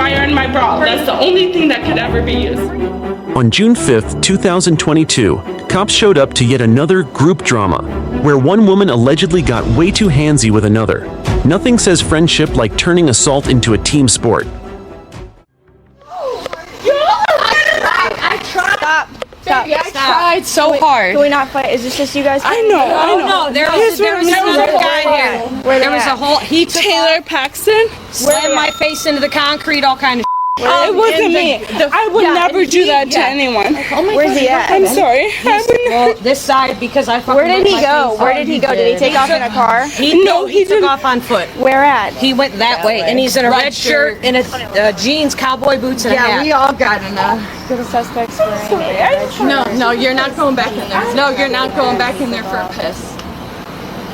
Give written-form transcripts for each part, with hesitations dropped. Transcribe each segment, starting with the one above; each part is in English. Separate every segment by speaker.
Speaker 1: wire in my bra. That's the only thing that could ever be used.
Speaker 2: On June 5th, 2022, cops showed up to yet another group drama, where one woman allegedly got way too handsy with another. Nothing says friendship like turning assault into a team sport.
Speaker 3: Stop. I tried so hard. Can we not fight? Is this just you guys?
Speaker 1: I know.
Speaker 3: No, there was another guy here. There was a whole. He took
Speaker 1: Taylor Paxton
Speaker 3: slammed my face into the concrete, all kind of.
Speaker 1: It wasn't me. I would never do that to anyone.
Speaker 3: Where's he at?
Speaker 1: I'm sorry.
Speaker 3: Well, this side because I fucking.
Speaker 1: Where did he go? Where did he go? Did he take off in a car?
Speaker 3: He took off on foot.
Speaker 1: Where at?
Speaker 3: He went that way, and he's in a red shirt and a jeans, cowboy boots, and a hat.
Speaker 4: Yeah, we all got enough.
Speaker 1: The suspect's wearing
Speaker 4: No, you're not going back in there. No, you're not going back in there for a piss.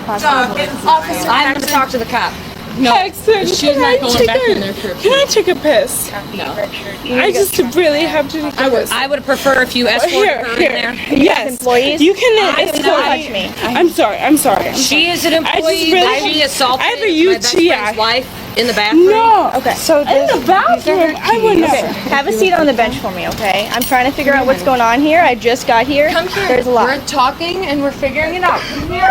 Speaker 1: Officer,
Speaker 3: I'm going to talk to the cop.
Speaker 4: No,
Speaker 1: Paxton,
Speaker 4: she's not going back in there for a piss.
Speaker 1: Can I take a piss?
Speaker 4: No.
Speaker 1: I just really have to take a piss.
Speaker 3: I would prefer if you escorted her in there.
Speaker 1: Yes.
Speaker 3: Employees?
Speaker 1: You can
Speaker 3: escort
Speaker 1: touch me. I'm sorry.
Speaker 3: She is an employee. She assaulted
Speaker 1: I have a
Speaker 3: my best
Speaker 1: UTI.
Speaker 3: friend's wife in the bathroom.
Speaker 1: No.
Speaker 5: Okay. So
Speaker 1: in the bathroom, I would never.
Speaker 5: Have a seat on the bench for me, okay? I'm trying to figure out what's going on here. I just got here.
Speaker 4: Come here.
Speaker 5: There's a lot.
Speaker 4: We're talking and we're figuring it out. Come here.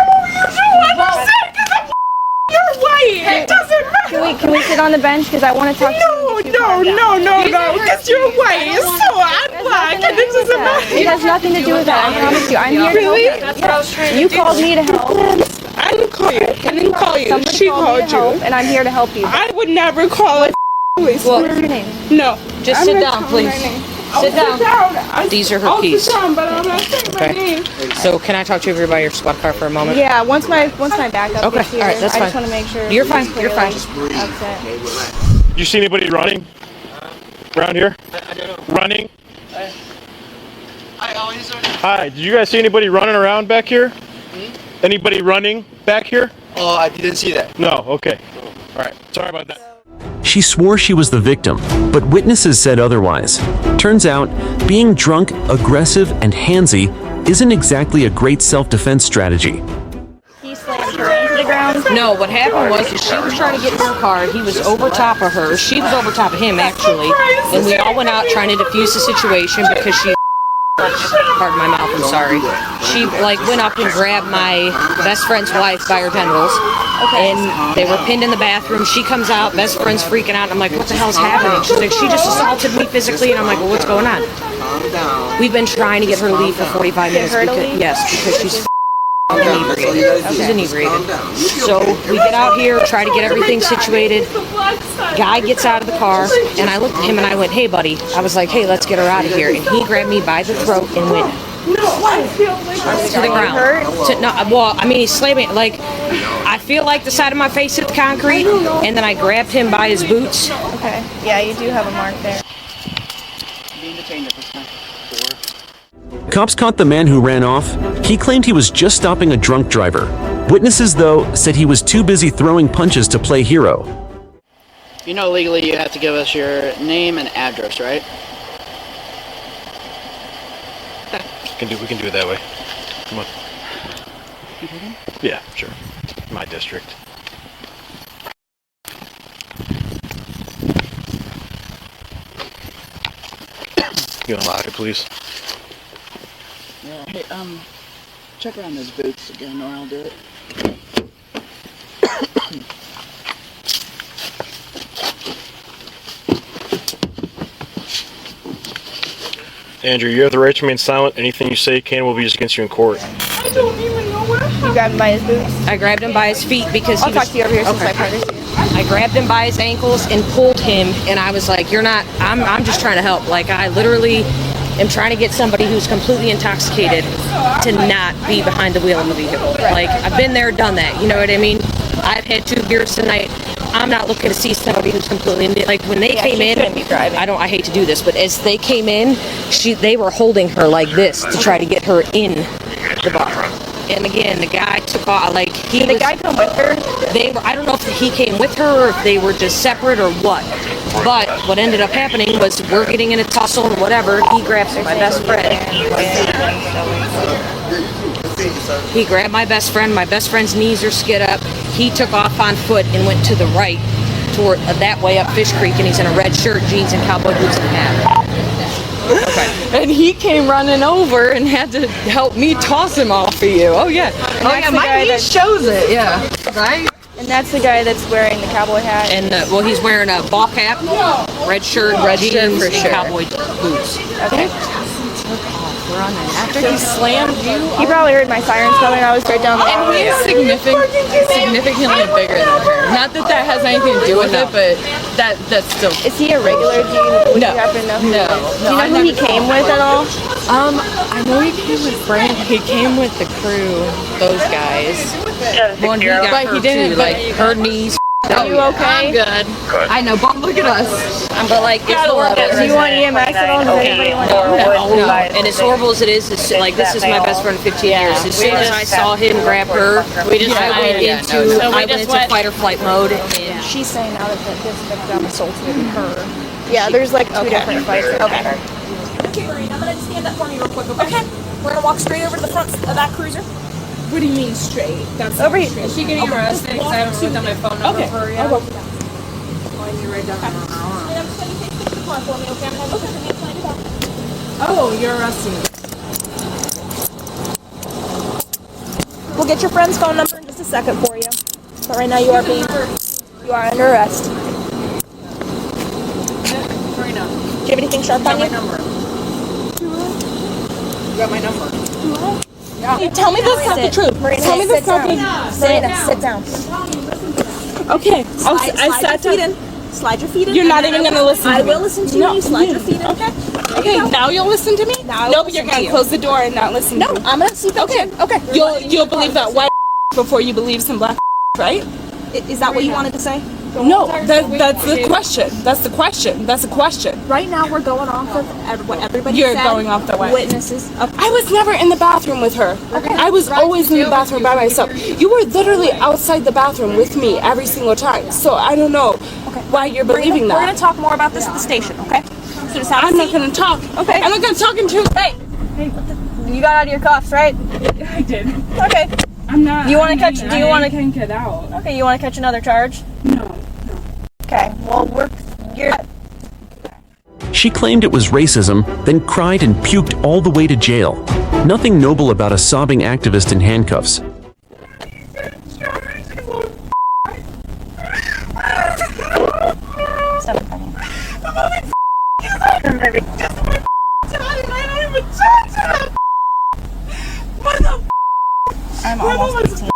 Speaker 1: You're white. It doesn't matter.
Speaker 5: Can we sit on the bench? Because I want to talk to you.
Speaker 1: No. Because you're white. So I'm black, and it doesn't matter.
Speaker 5: It has nothing to do with that. I promise you. I'm here to help.
Speaker 4: That's what I was trying to do.
Speaker 5: You called me to help.
Speaker 1: I didn't call you. I didn't call you.
Speaker 5: Somebody
Speaker 1: She
Speaker 5: called me
Speaker 1: called
Speaker 5: to help,
Speaker 1: you.
Speaker 5: and I'm here to help you.
Speaker 1: I would never call a police.
Speaker 3: Well,
Speaker 5: What's your name?
Speaker 1: No.
Speaker 3: Just
Speaker 1: I'm
Speaker 3: sit
Speaker 1: not
Speaker 3: down,
Speaker 1: telling
Speaker 3: please.
Speaker 1: my name.
Speaker 3: Sit down. These are her
Speaker 1: I'll
Speaker 3: keys.
Speaker 1: sit down, but I'm not saying my name.
Speaker 3: So can I talk to you about your squad car for a moment?
Speaker 5: Yeah. Once my backup
Speaker 3: Okay,
Speaker 5: gets here,
Speaker 3: all right, that's
Speaker 5: I
Speaker 3: fine.
Speaker 5: just want to make sure.
Speaker 3: You're fine. You're fine.
Speaker 5: Upset.
Speaker 6: You see anybody running around here?
Speaker 7: I don't know.
Speaker 6: Running?
Speaker 7: Hi.
Speaker 6: Did you guys see anybody running around back here? Anybody running back here?
Speaker 7: Oh, I didn't see that.
Speaker 6: No, okay. All right, sorry about that.
Speaker 2: She swore she was the victim, but witnesses said otherwise. Turns out, being drunk, aggressive, and handsy isn't exactly a great self-defense strategy.
Speaker 5: He slammed her into the ground.
Speaker 3: No, what happened was she was trying to get in her car. He was over top of her. She was over top of him, actually. And we all went out trying to defuse the situation because she... Pardon my mouth, I'm sorry. She went up and grabbed my best friend's wife by her genitals, and they were pinned in the bathroom. She comes out, best friend's freaking out, and I'm like, what the hell's happening? She's like, she just assaulted me physically, and I'm like, well, what's going on? We've been trying to get her to leave for 45 minutes. Yes, because she's inebriated. She's inebriated. So we get out here, try to get everything situated. Guy gets out of the car, and I looked at him and I went, hey, buddy. I was like, hey, let's get her out of here. And he grabbed me by the throat and went to the ground. He slammed me. I feel like the side of my face hit the concrete, and then I grabbed him by his boots.
Speaker 5: Okay. Yeah, you do have a mark there.
Speaker 2: Cops caught the man who ran off. He claimed he was just stopping a drunk driver. Witnesses, though, said he was too busy throwing punches to play hero.
Speaker 8: You know, legally you have to give us your name and address, right?
Speaker 6: We can do it that way. Come on. Yeah, sure. My district. You unlock it, please.
Speaker 8: Yeah. Hey, check around those boots again, or I'll do it.
Speaker 6: Andrew, you have the right to remain silent. Anything you say can will be used against you in court.
Speaker 1: I don't even know what happened.
Speaker 5: You grabbed him by his boots.
Speaker 3: I grabbed him by his feet because
Speaker 5: I'll talk to you over here since my partner's here.
Speaker 3: I grabbed him by his ankles and pulled him, and I was like, you're not, I'm just trying to help. I literally am trying to get somebody who's completely intoxicated to not be behind the wheel of the vehicle. I've been there, done that, you know what I mean? I've had 2 beers tonight. I'm not looking to see somebody who's completely, when they came in, I hate to do this, but as they came in, they were holding her like this to try to get her in the bar. And again, the guy took off,
Speaker 5: Did the guy come with her?
Speaker 3: I don't know if he came with her or if they were just separate or what. But what ended up happening was we're getting in a tussle and whatever. He grabs my best friend. He grabbed my best friend. My best friend's knees are skid up. He took off on foot and went to the right. toward that way up Fish Creek, and he's in a red shirt, jeans, and cowboy boots and a hat.
Speaker 4: And he came running over and had to help me toss him off of you. Oh yeah. Oh yeah, my knee shows it. Yeah. Right.
Speaker 5: And that's the guy that's wearing the cowboy hat.
Speaker 3: And well, he's wearing a ball cap, red shirt, jeans,
Speaker 4: for
Speaker 3: and
Speaker 4: sure.
Speaker 3: cowboy boots.
Speaker 5: Okay.
Speaker 4: After he slammed you.
Speaker 5: He probably heard my sirens coming. I was straight down the
Speaker 4: And
Speaker 5: hallway.
Speaker 4: he is significantly bigger than her. Not that that has anything to do with it, but that's still.
Speaker 5: Is he a regular? Would you happen to know who he is? Do you know who he came with at all?
Speaker 4: I know he came with Brand. He came with the crew. Those guys.
Speaker 3: Well, and he got
Speaker 4: But
Speaker 3: her
Speaker 4: he didn't.
Speaker 3: too, like her knees.
Speaker 5: Are you okay?
Speaker 4: I'm good. I know, but look at us.
Speaker 3: But like, it's horrible.
Speaker 5: Do you want EMS at all? Does anybody want
Speaker 3: No. And as horrible as it is, it's like this is my best friend of 15 years. As soon as I saw him grab her, I went into fight or flight mode. And
Speaker 5: She's saying now that this victim assaulted her. Yeah, there's like two different fights. Okay.
Speaker 9: Okay, Marina, I'm gonna stand up for me real quick, okay? We're gonna walk straight over to the front of that cruiser.
Speaker 4: What do you mean straight? That's
Speaker 5: Over here.
Speaker 4: Is she getting arrested? Because I haven't written down my phone number for her yet.
Speaker 9: And I'm just gonna you take the car for me, okay? I'm gonna have to sign it up.
Speaker 4: Oh, you're arresting me.
Speaker 5: We'll get your friend's phone number in just a second for you. But right now you are under arrest. Do you have anything sharp on you?
Speaker 4: You got my number.
Speaker 9: Hey, tell me this is the truth.
Speaker 5: Marina,
Speaker 9: Tell me this
Speaker 5: sit down. Sit down.
Speaker 9: Okay, I sat down.
Speaker 10: Slide your feet in.
Speaker 9: You're not even gonna listen to me.
Speaker 10: I will listen to you. Slide your feet in.
Speaker 9: Okay. Okay, now you'll listen to me? No, but you're gonna close the door and not listen to me.
Speaker 10: I'm gonna see.
Speaker 9: Okay. You'll believe that white before you believe some black, right?
Speaker 10: Is that what you wanted to say?
Speaker 9: No, that's the question. That's the question. That's the question.
Speaker 10: Right now we're going off of what everybody
Speaker 9: You're
Speaker 10: said.
Speaker 9: going off the way.
Speaker 10: Witnesses.
Speaker 9: I was never in the bathroom with her.
Speaker 10: Okay.
Speaker 9: I was always in the bathroom by myself. You were literally outside the bathroom with me every single time. So I don't know why you're believing
Speaker 10: We're gonna
Speaker 9: that.
Speaker 10: talk more about this at the station, okay? So just have a
Speaker 9: I'm not
Speaker 10: seat.
Speaker 9: gonna talk.
Speaker 10: Okay.
Speaker 9: I'm not gonna talk until.
Speaker 5: Hey, you got out of your cuffs, right?
Speaker 9: I did.
Speaker 5: Okay.
Speaker 9: I'm not.
Speaker 5: Do you want to catch? Do you want to?
Speaker 9: Can't get out.
Speaker 5: Okay, you want to catch another charge?
Speaker 9: No.
Speaker 5: Okay. Well, you're.
Speaker 2: She claimed it was racism, then cried and puked all the way to jail. Nothing noble about a sobbing activist in handcuffs.
Speaker 5: I'm almost 18.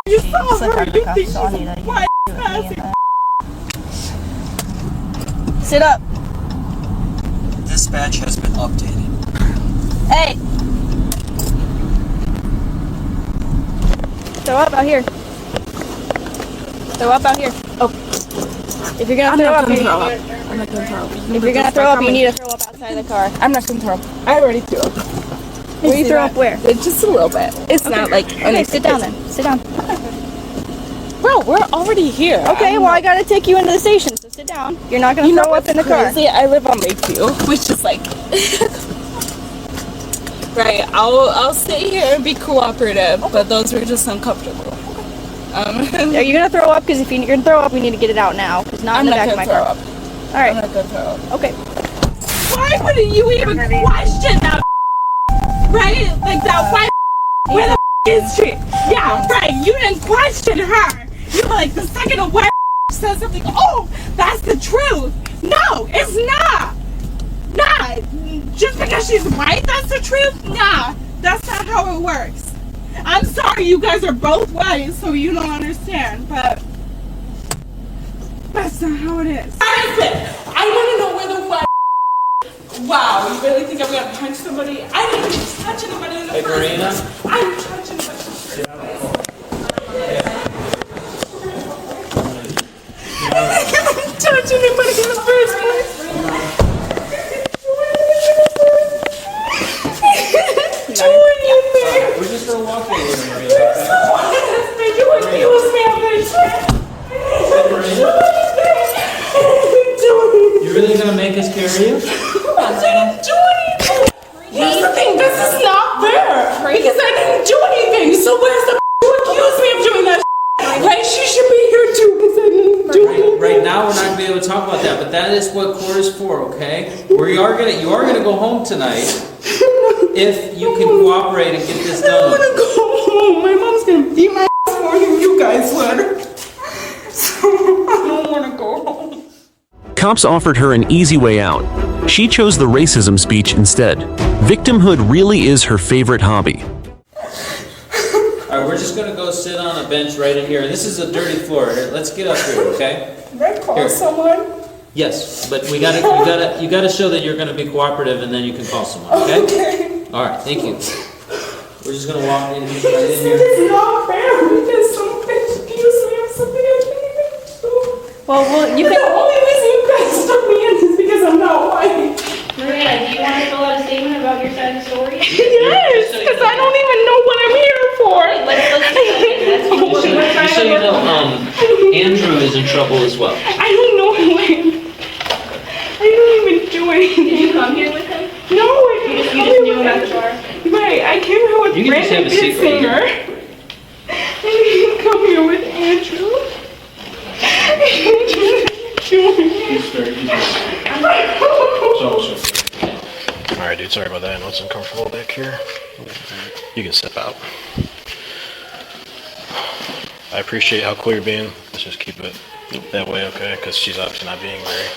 Speaker 9: You saw her. You think she's white?
Speaker 5: Sit up.
Speaker 11: Dispatch has been updated.
Speaker 5: Hey. Throw up out here. Throw up out here. Oh. If you're gonna throw up,
Speaker 9: I'm not gonna throw up.
Speaker 5: if you're gonna throw up, you need to throw up outside the car.
Speaker 9: I'm not gonna throw up. I already threw up.
Speaker 5: Will you throw up where?
Speaker 9: It's just a little bit. It's not like.
Speaker 5: Okay, sit down then. Sit down.
Speaker 9: Bro, we're already here.
Speaker 5: Okay, well I gotta take you into the station, so sit down. You're not gonna throw up in the car.
Speaker 9: Crazy? I live on Lakeview, which is like. Right, I'll stay here and be cooperative, but those were just uncomfortable.
Speaker 5: Are you gonna throw up? Because if you're gonna throw up, we need to get it out now. Because not in the back of my car.
Speaker 9: Up.
Speaker 5: All right.
Speaker 9: I'm not gonna throw up.
Speaker 5: Okay.
Speaker 9: Why wouldn't you even question that? Right? Like that white. Where the is she? Yeah, right. You didn't question her. You were like, the second a white says something, oh, that's the truth. No, it's not. Nah. Just because she's white, that's the truth? Nah. That's not how it works. I'm sorry you guys are both white, so you don't understand, but that's not how it is. I want to know where the white. Wow, you really think I'm gonna punch somebody? I didn't even touch anybody in the first place. I didn't touch anybody in the first place. I didn't touch anybody in the first place.
Speaker 11: We're just gonna walk over here, Maria.
Speaker 9: You accuse me of this.
Speaker 11: You really gonna make us carry you?
Speaker 9: I didn't do anything. Here's the thing, this is not fair. Because I didn't do anything. So where's the you accuse me of doing that? Right, she should be here too because I didn't do anything.
Speaker 11: Right now, we're not gonna be able to talk about that, but that is what court is for, okay? You are gonna go home tonight if you can cooperate and get this done.
Speaker 9: I don't want to go home. My mom's gonna beat my ass more than you guys would. So I don't want to go home.
Speaker 2: Cops offered her an easy way out. She chose the racism speech instead. Victimhood really is her favorite hobby.
Speaker 11: Alright, we're just gonna go sit on a bench right in here. This is a dirty floor. Here, let's get up here, okay?
Speaker 9: Can I call someone?
Speaker 11: Yes, but you gotta show that you're gonna be cooperative, and then you can call someone, okay?
Speaker 9: Okay.
Speaker 11: All right, thank you. We're just gonna walk in right in
Speaker 9: This
Speaker 11: here.
Speaker 9: is not fair because some bitch accused me of something I didn't even do.
Speaker 3: Well, you
Speaker 9: The
Speaker 3: can.
Speaker 9: only reason you guys stuck me in is because I'm not white.
Speaker 12: Maria, do you want to fill out a statement about your side of the story?
Speaker 9: Yes, because I don't even know what I'm here for.
Speaker 11: Just so you know, Andrew is in trouble as well.
Speaker 9: I don't know who I am. I don't even do anything.
Speaker 12: Did you come here with him?
Speaker 9: No, I didn't.
Speaker 12: You just knew him at the bar?
Speaker 9: Right, I came here with
Speaker 11: You can just have
Speaker 9: Brandon
Speaker 11: a seat right
Speaker 9: Singer. I didn't come here with Andrew.
Speaker 6: Alright, dude, sorry about that. I know it's uncomfortable back here. You can step out. I appreciate how clear you're being. Let's just keep it that way, okay? Because she's obviously not being very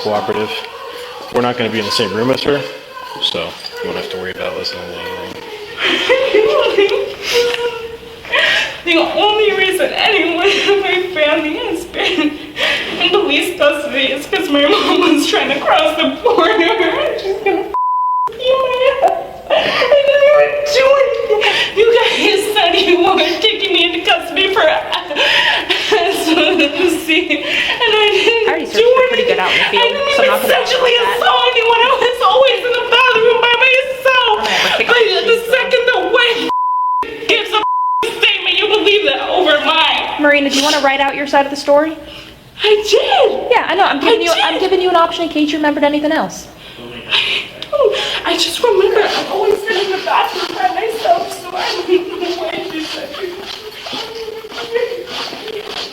Speaker 6: cooperative. We're not going to be in the same room as her, so you won't have to worry about listening to anything.
Speaker 9: The only reason anyone in my family has been in police custody is because my mom was trying to cross the border. She's gonna you my ass. I didn't even do anything. You guys said you weren't taking me into custody for see, and I didn't do anything.
Speaker 3: Pretty good out in the field,
Speaker 9: I didn't
Speaker 3: so I'm
Speaker 9: even
Speaker 3: not gonna
Speaker 9: sexually assault anyone. I was always in the bathroom by myself. But the second the wife gives a statement, you believe that over mine.
Speaker 10: Marina, do you want to write out your side of the story?
Speaker 9: I did.
Speaker 10: Yeah, I know. I'm giving you an option in case you remembered anything else.
Speaker 9: I just remember I've always been in the bathroom by myself, so I don't know why I did that.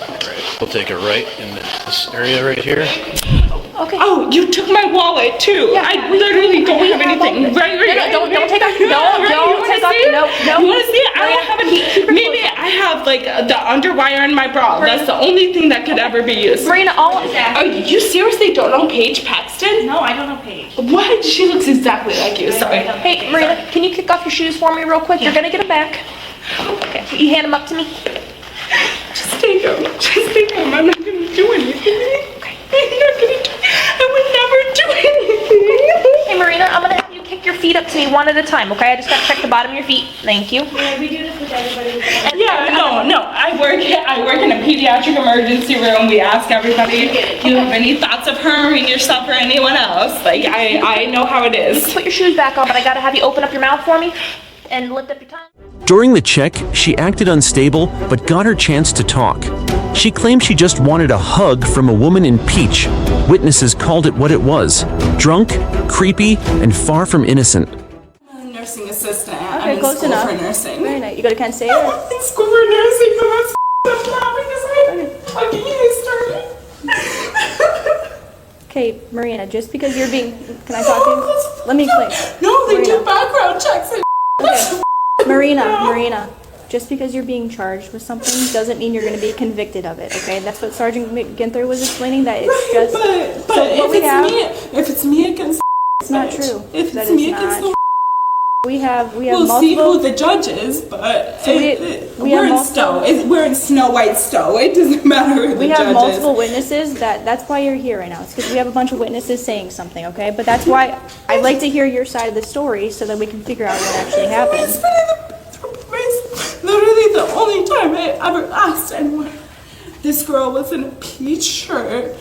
Speaker 6: Alright, we'll take it right in this area right here.
Speaker 10: Okay.
Speaker 9: Oh, you took my wallet too.
Speaker 10: Yeah,
Speaker 9: I literally don't have anything. Right.
Speaker 10: No, don't take off. No,
Speaker 9: You
Speaker 10: take off. No.
Speaker 9: You want to see it? I don't have any. Maybe I have like the underwire in my bra. That's the only thing that could ever be used.
Speaker 10: Marina,
Speaker 9: Oh, you seriously don't know Paige Paxton?
Speaker 12: No, I don't know Paige.
Speaker 9: What? She looks exactly like you. Sorry.
Speaker 10: Hey, Marina, can you kick off your shoes for me real quick? You're gonna get them back. Okay, you hand them up to me.
Speaker 9: Just take them. Just take them. I'm not gonna do anything. Okay. I would never do anything.
Speaker 10: Hey, Marina, I'm gonna have you kick your feet up to me one at a time, okay? I just gotta check the bottom of your feet. Thank you.
Speaker 12: Yeah, we do this with everybody.
Speaker 9: No. I work in a pediatric emergency room. We ask everybody, do you have any thoughts of harming yourself or anyone else? Like, I know how it is.
Speaker 10: Put your shoes back on, but I gotta have you open up your mouth for me and lift up your tongue.
Speaker 2: During the check, she acted unstable but got her chance to talk. She claimed she just wanted a hug from a woman in peach. Witnesses called it what it was: drunk, creepy, and far from innocent.
Speaker 9: I'm a nursing assistant.
Speaker 10: Okay,
Speaker 9: I'm in
Speaker 10: close
Speaker 9: school
Speaker 10: enough.
Speaker 9: for nursing.
Speaker 10: Very nice. You go to Kent State?
Speaker 9: I'm in school for nursing, but that's not because I fucking started.
Speaker 10: Okay, Marina, just because you're being... Can I talk to you? Let me explain.
Speaker 9: No, they
Speaker 10: Marina.
Speaker 9: do background checks and
Speaker 10: Okay. Marina, just because you're being charged with something doesn't mean you're going to be convicted of it, okay? That's what Sergeant Ginther was explaining, that it's just...
Speaker 9: But
Speaker 10: so what
Speaker 9: if it's me against
Speaker 10: it's not true.
Speaker 9: If
Speaker 10: That
Speaker 9: it's
Speaker 10: is
Speaker 9: me
Speaker 10: not
Speaker 9: against
Speaker 10: true. We have
Speaker 9: we'll
Speaker 10: multiple...
Speaker 9: see who the judge is, but
Speaker 10: So we
Speaker 9: we're
Speaker 10: have
Speaker 9: in Stow. We're in Snow White Stow. It doesn't matter who the
Speaker 10: We
Speaker 9: judge
Speaker 10: have
Speaker 9: is.
Speaker 10: multiple witnesses. That's why you're here right now. It's because we have a bunch of witnesses saying something, okay? But that's why I'd like to hear your side of the story so that we can figure out what actually happened.
Speaker 9: Literally the only time I ever asked anyone. This girl was in a peach shirt.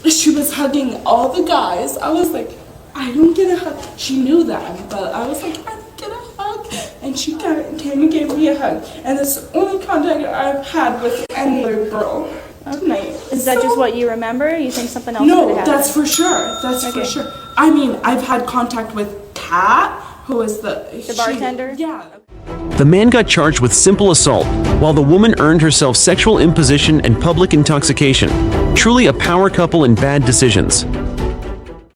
Speaker 9: She was hugging all the guys. I was like, I don't get a hug. She knew that, but I was like, I don't get a hug. And she came and gave me a hug. And that's the only contact I've had with any other girl tonight.
Speaker 10: Is that just what you remember? You think something else could have
Speaker 9: No,
Speaker 10: happened?
Speaker 9: that's for sure. That's for sure. I mean, I've had contact with Kat, who is the
Speaker 10: bartender?
Speaker 9: Yeah.
Speaker 2: The man got charged with simple assault, while the woman earned herself sexual imposition and public intoxication. Truly a power couple in bad decisions.